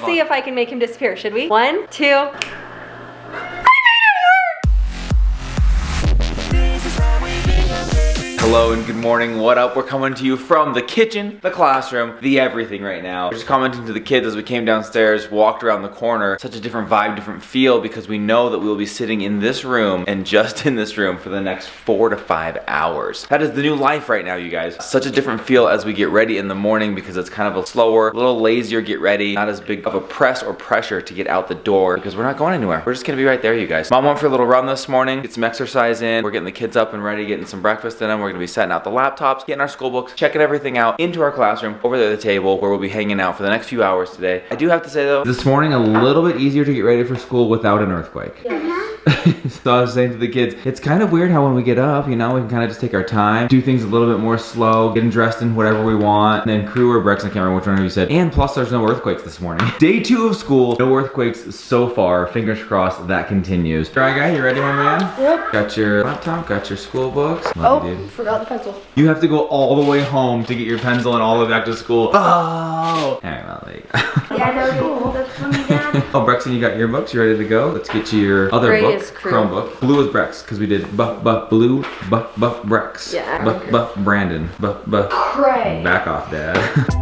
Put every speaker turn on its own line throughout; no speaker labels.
see if I can make him disappear. Should we? 1, 2.
Hello and good morning, what up? We're coming to you from the kitchen, the classroom, the everything right now. We're just commenting to the kids as we came downstairs, walked around the corner. Such a different vibe, different feel, because we know that we will be sitting in this room and just in this room for the next 4 to 5 hours. That is the new life right now, you guys. Such a different feel as we get ready in the morning because it's kind of a slower, a little lazier get ready, not as big of a press or pressure to get out the door because we're not going anywhere. We're just gonna be right there, you guys. Mom went for a little run this morning, get some exercise in. We're getting the kids up and ready, getting some breakfast in them. We're gonna be setting out the laptops, getting our school books, checking everything out into our classroom over there at the table where we'll be hanging out for the next few hours today. I do have to say though, this morning a little bit easier to get ready for school without an earthquake. So I was saying to the kids, it's kind of weird how when we get up, you know, we can kind of just take our time, do things a little bit more slow, getting dressed in whatever we want, and then Crew or Brex, I can't remember which one of you said, and plus there's no earthquakes this morning. Day 2 of school, no earthquakes so far, fingers crossed that continues. All right guy, you ready my man?
Yep.
Got your laptop, got your school books.
Forgot the pencil.
You have to go all the way home to get your pencil and all the way back to school. Oh! Alright, well, there you go.
Yeah, I know. That's for me, Dad.
Oh, Brexton, you got your books? You ready to go? Let's get you your other
Gray
book,
is Crew.
Chromebook. Blue is Brex, because we did blue, Brex.
Yeah.
Brandon.
Cray.
Back off, Dad.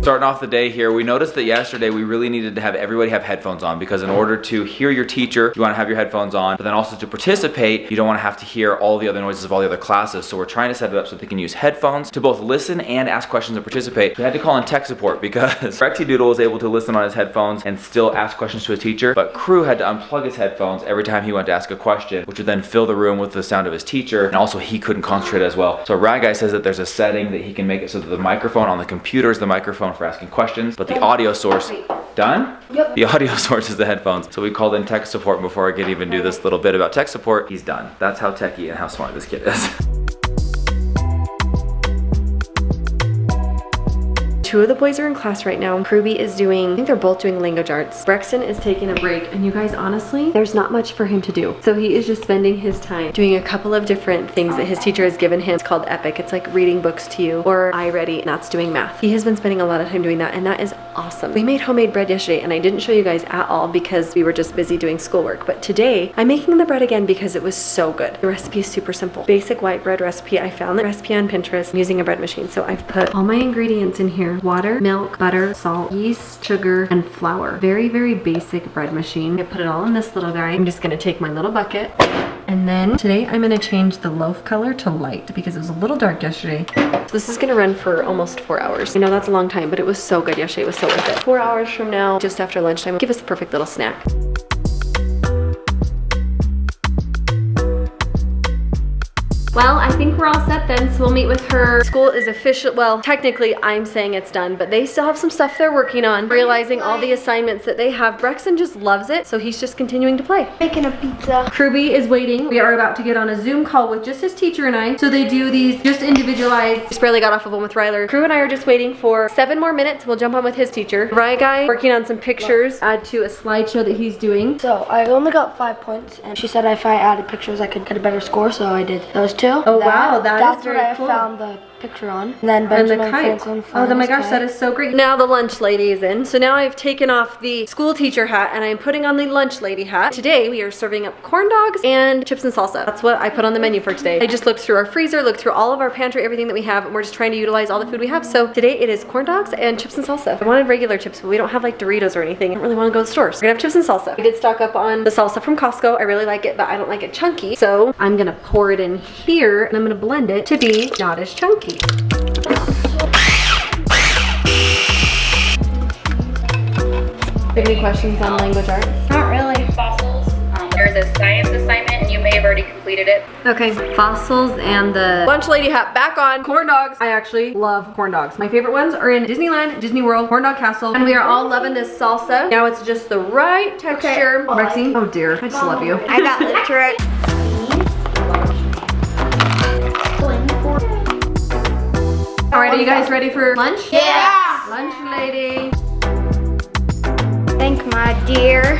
Starting off the day here, we noticed that yesterday we really needed to have everybody have headphones on because in order to hear your teacher, you want to have your headphones on, but then also to participate, you don't want to have to hear all the other noises of all the other classes. So we're trying to set it up so they can use headphones to both listen and ask questions and participate. We had to call in tech support because Brexy Doodle was able to listen on his headphones and still ask questions to his teacher, but Crew had to unplug his headphones every time he went to ask a question, which would then fill the room with the sound of his teacher, and also he couldn't concentrate as well. So Rad Guy says that there's a setting that he can make it so that the microphone on the computer is the microphone for asking questions, but the audio source, done?
Yep.
The audio source is the headphones. So we called in tech support before I could even do this little bit about tech support. He's done. That's how techie and how smart this kid is.
2 of the boys are in class right now. Kruby is doing, I think they're both doing language arts. Brexton is taking a break, and you guys, honestly, there's not much for him to do. So he is just spending his time doing a couple of different things that his teacher has given him. It's called Epic. It's like reading books to you, or iReady, and that's doing math. He has been spending a lot of time doing that, and that is awesome. We made homemade bread yesterday, and I didn't show you guys at all because we were just busy doing schoolwork. But today, I'm making the bread again because it was so good. The recipe is super simple. Basic white bread recipe. I found the recipe on Pinterest. I'm using a bread machine, so I've put all my ingredients in here. Water, milk, butter, salt, yeast, sugar, and flour. Very, very basic bread machine. I put it all in this little guy. I'm just gonna take my little bucket, and then today I'm gonna change the loaf color to light because it was a little dark yesterday. So this is gonna run for almost 4 hours. I know that's a long time, but it was so good yesterday. It was so worth it. 4 hours from now, just after lunchtime, give us a perfect little snack. Well, I think we're all set then, so we'll meet with her. School is official, well, technically I'm saying it's done, but they still have some stuff they're working on, realizing all the assignments that they have. Brexton just loves it, so he's just continuing to play.
Making a pizza.
Kruby is waiting. We are about to get on a Zoom call with just his teacher and I. So they do these just individualized. Just barely got off of one with Ryler. Crew and I are just waiting for 7 more minutes. We'll jump on with his teacher. Rye Guy working on some pictures, add to a slideshow that he's doing.
So I only got 5 points, and she said if I added pictures I could get a better score, so I did those 2.
Oh wow,
that's
very
what I
cool.
found the picture on. And then
And
Benjamin
the kite.
Franklin.
Oh my gosh, that is so great. Now the lunch lady is in. So now I've taken off the school teacher hat and I'm putting on the lunch lady hat. Today we are serving up corn dogs and chips and salsa. That's what I put on the menu for today. I just looked through our freezer, looked through all of our pantry, everything that we have, and we're just trying to utilize all the food we have. So today it is corn dogs and chips and salsa. I wanted regular chips, but we don't have like Doritos or anything. I don't really want to go to the stores. We're gonna have chips and salsa. We did stock up on the salsa from Costco. I really like it, but I don't like it chunky. So I'm gonna pour it in here and I'm gonna blend it to be not as chunky. Any questions on language arts?
Not really.
Fossils. There's a science assignment and you may have already completed it.
Okay, fossils and the lunch lady hat back on. Corn dogs. I actually love corn dogs. My favorite ones are in Disneyland, Disney World, Corn Dog Castle, and we are all loving this salsa. Now it's just the right texture.
Okay.
Rexy, oh dear, I just love you.
I got literate.
All right, are you guys ready for lunch?
Yeah.
Lunch lady.
Thank my dear.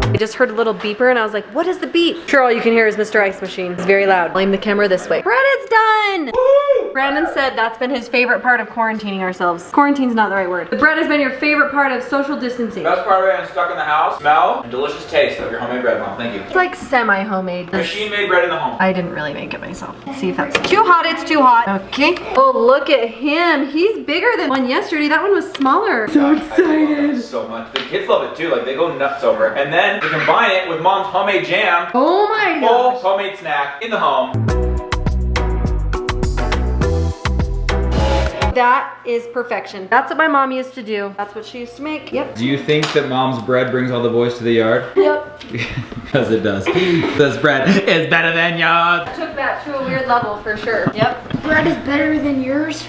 I just heard a little beeper and I was like, what is the beep? Sure, all you can hear is Mr. Ice Machine. It's very loud. Aim the camera this way. Bread is done! Woo! Brandon said that's been his favorite part of quarantining ourselves. Quarantine's not the right word. The bread has been your favorite part of social distancing.
Best part of being stuck in the house, smell and delicious taste of your homemade bread, Mom. Thank you.
It's like semi-homemade.
Machine-made bread in the home.
I didn't really make it myself. Let's see if that's too hot. It's too hot. Okay. Oh, look at him. He's bigger than one yesterday. That one was smaller. So excited.
I love it so much. The kids love it too. Like, they go nuts over it. And then we combine it with Mom's homemade jam.
Oh my
Full
gosh.
homemade snack in the home.
That is perfection. That's what my mom used to do. That's what she used to make. Yep.
Do you think that Mom's bread brings all the boys to the yard?
Yep.
Because it does. This bread is better than yours.
Took that to a weird level for sure. Yep.
Bread is better than yours.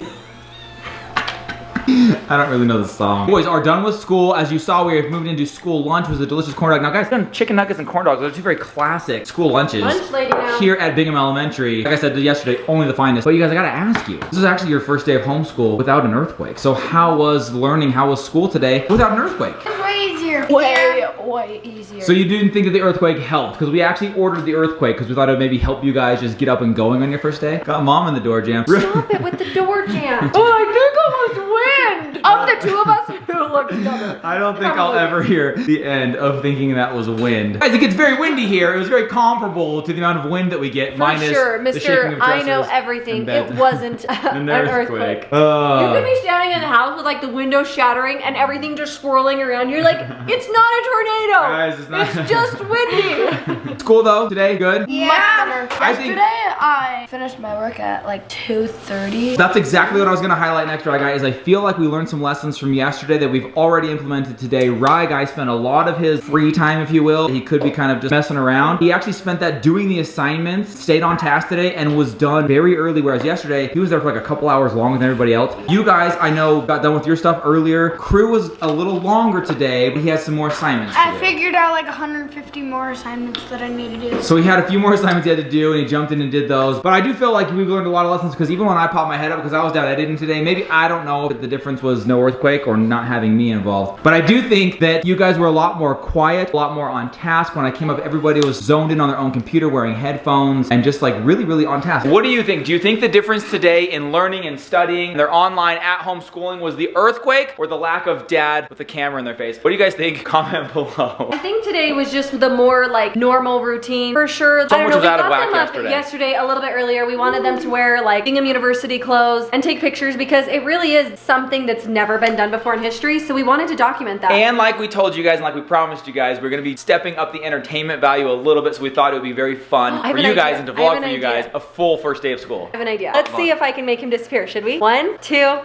I don't really know the song. Boys are done with school. As you saw, we have moved into school lunch. Was a delicious corn dog. Now, guys, done chicken nuggets and corn dogs. Those are two very classic school lunches.
Lunch lady now.
Here at Bingham Elementary. Like I said yesterday, only the finest. But you guys, I gotta ask you. This is actually your first day of homeschool without an earthquake. So how was learning? How was school today without an earthquake?
It's way easier. Way easier.
So you didn't think that the earthquake helped? Because we actually ordered the earthquake because we thought it would maybe help you guys just get up and going on your first day. Got Mom in the door jam.
Stop it with the door jam. Oh, I think almost wind. Of the two of us, who looks dumber?
I don't think I'll ever hear the end of thinking that was wind. Guys, it gets very windy here. It was very comparable to the amount of wind that we get.
For
minus
sure,
the shaking
Mr.
of
I know
dressers
everything.
and beds.
It wasn't an earthquake. You could be standing in the house with like the window shattering and everything just swirling around. You're like, it's not a tornado.
Guys, it's not.
Just windy.
School though, today, good?
Yeah.
I think-
Yesterday I finished my work at like 2:30.
That's exactly what I was gonna highlight next, Rye Guy, is I feel like we learned some lessons from yesterday that we've already implemented today. Rye Guy spent a lot of his free time, if you will. He could be kind of just messing around. He actually spent that doing the assignments, stayed on task today, and was done very early, whereas yesterday, he was there for like a couple hours longer than everybody else. You guys, I know, got done with your stuff earlier. Crew was a little longer today, but he has some more assignments to
I
do.
figured out like 150 more assignments that I need to do.
So he had a few more assignments he had to do, and he jumped in and did those. But I do feel like we've learned a lot of lessons, because even when I popped my head up, because I was down editing today, maybe I don't know if the difference was no earthquake or not having me involved. But I do think that you guys were a lot more quiet, a lot more on task. When I came up, everybody was zoned in on their own computer, wearing headphones, and just like really, really on task. What do you think? Do you think the difference today in learning and studying, their online at-home schooling, was the earthquake or the lack of dad with a camera in their face? What do you guys think? Comment below.
I think today was just the more like normal routine for sure.
So
I don't
much
know,
was
we
out of
got
whack
them up yesterday a little bit earlier. We wanted them to wear like Bingham University clothes and take pictures because it really is something that's never been done before in history. So we wanted to document that.
And like we told you guys and like we promised you guys, we're gonna be stepping up the entertainment value a little bit, so we thought it would be very fun for you guys and to vlog for you guys a full first day of school.
I have an idea. Let's see if I can make him disappear, should we? 1, 2. I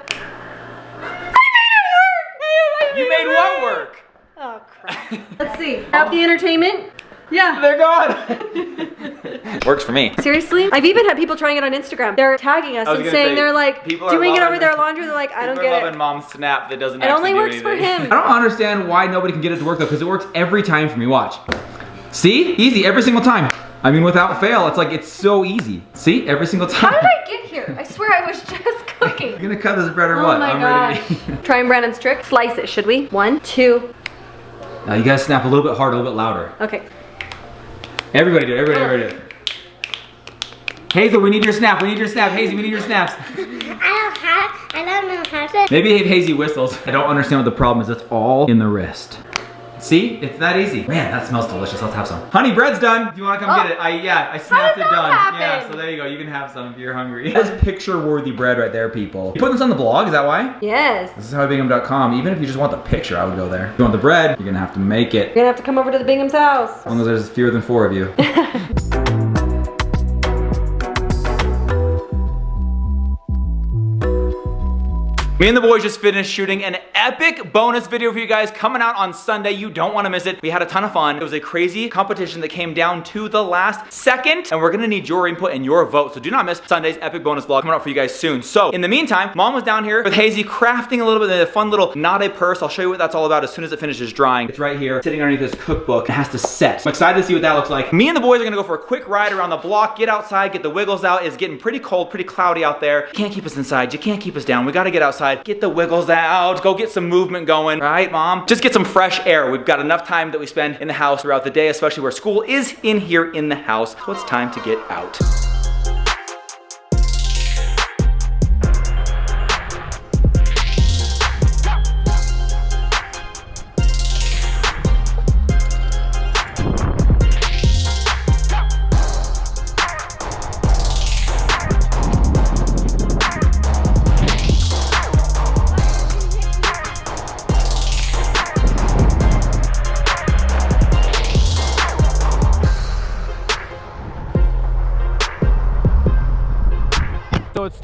made it work!
You made what work?
Oh crap. Let's see. Up the entertainment. Yeah.
They're gone. Works for me.
Seriously? I've even had people trying it on Instagram. They're tagging us and saying they're like doing it over their laundry. They're like, I don't get it.
Loving Mom's snap that doesn't
It only works for him.
I don't understand why nobody can get it to work though, because it works every time for me. Watch. See? Easy every single time. I mean, without fail, it's like, it's so easy. See? Every single time.
How did I get here? I swear I was just cooking.
You're gonna cut this bread or
Oh
what?
my gosh. Trying Brandon's trick. Slice it, should we? 1, 2.
Now you gotta snap a little bit harder, a little bit louder.
Okay.
Everybody do it, everybody do it. Hazel, we need your snap, we need your snap. Hazy, we need your snaps.
I don't know how to.
Maybe if Hazy whistles. I don't understand what the problem is. It's all in the wrist. See? It's that easy. Man, that smells delicious. Let's have some. Honey, bread's done. If you want to come get it. I snapped it done.
happen?
Yeah, so there you go. You can have some if you're hungry. That's picture-worthy bread right there, people. You putting this on the blog? Is that why?
Yes.
This is HowBingham.com. Even if you just want the picture, I would go there. If you want the bread, you're gonna have to make it.
You're gonna have to come over to the Bingham's house.
As long as there's fewer than 4 of you. Me and the boys just finished shooting an epic bonus video for you guys coming out on Sunday. You don't want to miss it. We had a ton of fun. It was a crazy competition that came down to the last second, and we're gonna need your input and your vote. So do not miss Sunday's epic bonus vlog coming out for you guys soon. So in the meantime, Mom was down here with Hazy crafting a little bit of a fun little knotted purse. I'll show you what that's all about as soon as it finishes drying. It's right here, sitting underneath this cookbook. It has to set. I'm excited to see what that looks like. Me and the boys are gonna go for a quick ride around the block, get outside, get the wiggles out. It's getting pretty cold, pretty cloudy out there. You can't keep us inside. You can't keep us down. We gotta get outside, get the wiggles out, go get some movement going, right, Mom? Just get some fresh air. We've got enough time that we spend in the house throughout the day, especially where school is in here in the house. So it's time to get out.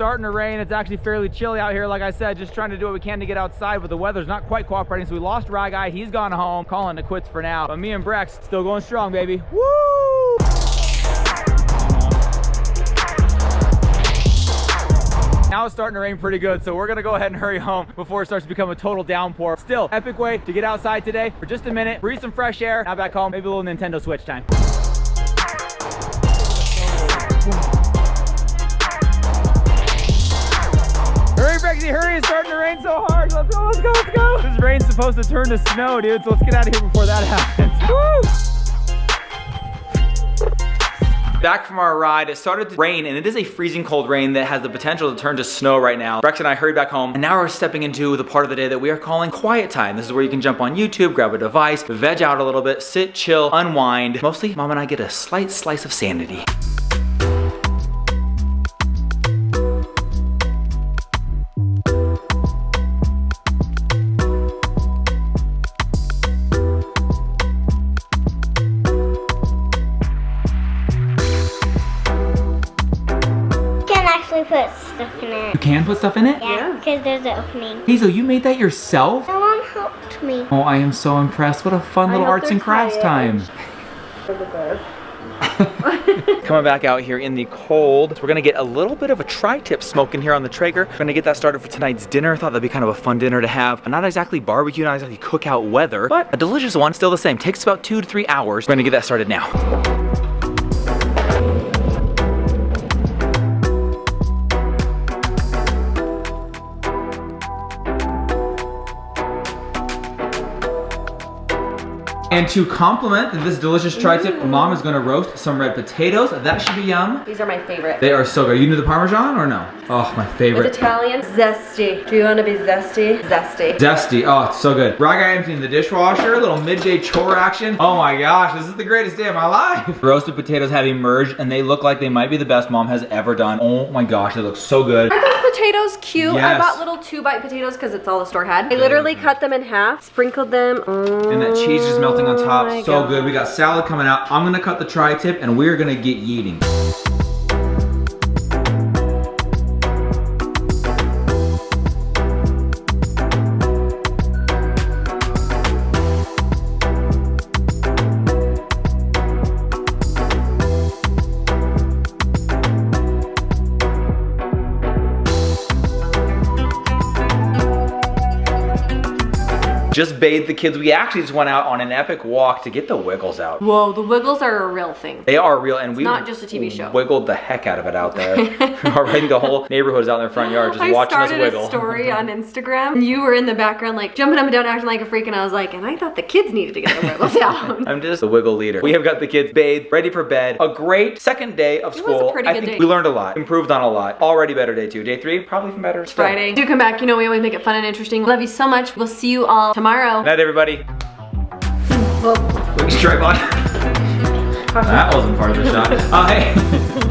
starting to rain. It's actually fairly chilly out here. Like I said, just trying to do what we can to get outside, but the weather's not quite cooperating. So we lost Rye Guy. He's gone home, calling it quits for now. But me and Brex still going strong, baby. Woo! Now it's starting to rain pretty good, so we're gonna go ahead and hurry home before it starts to become a total downpour. Still, epic way to get outside today for just a minute, breathe some fresh air, now back home, maybe a little Nintendo Switch time. Hurry, Brexy, hurry, it's starting to rain so hard. Let's go, let's go, let's go. This rain's supposed to turn to snow, dude, so let's get out of here before that happens. Woo! Back from our ride, it started to rain, and it is a freezing cold rain that has the potential to turn to snow right now. Brex and I hurried back home, and now we're stepping into the part of the day that we are calling quiet time. This is where you can jump on YouTube, grab a device, veg out a little bit, sit, chill, unwind. Mostly, Mom and I get a slight slice of sanity.
Put stuff in it.
You can put stuff in it?
Yeah, because there's an opening.
Hazel, you made that yourself?
My mom helped me.
Oh, I am so impressed. What a fun little arts and crafts time. Coming back out here in the cold. So we're gonna get a little bit of a tri-tip smoking here on the Traeger. We're gonna get that started for tonight's dinner. Thought that'd be kind of a fun dinner to have. Not exactly barbecue, not exactly cookout weather, but a delicious one. Still the same. Takes about 2 to 3 hours. We're gonna get that started now. And to complement this delicious tri-tip, Mom is gonna roast some red potatoes. That should be yum.
These are my favorite.
They are so good. You do the Parmesan or no? Oh, my favorite.
With Italian, zesty. Do you want to be zesty? Zesty.
Zesty, oh, it's so good. Rye Guy emptying the dishwasher, a little midday chore action. Oh my gosh, this is the greatest day of my life. Roasted potatoes have emerged, and they look like they might be the best Mom has ever done. Oh my gosh, they look so good.
Are those potatoes cute?
Yes.
I bought little 2-bite potatoes because it's all the store had. I literally cut them in half, sprinkled them.
And that cheese is melting on top.
my
So
God.
good. We got salad coming out. I'm gonna cut the tri-tip, and we're gonna get yeeting. Just bathed the kids. We actually just went out on an epic walk to get the Wiggles out.
Whoa, the Wiggles are a real thing.
They are real, and we
not just a TV show.
Wiggled the heck out of it out there. Already the whole neighborhood is out in their front yard just watching us wiggle.
I started a story on Instagram, and you were in the background like jumping up and down acting like a freak, and I was like, and I thought the kids needed to get the Wiggles out.
I'm just the wiggle leader. We have got the kids bathed, ready for bed. A great second day of school.
It was a pretty good day.
We learned a lot, improved on a lot. Already better day 2. Day 3, probably even better. Still.
Friday. Do come back. You know, we always make it fun and interesting. Love you so much. We'll see you all tomorrow.
Night, everybody.
Well,
Quick strike on. That wasn't part of the shot. Hey.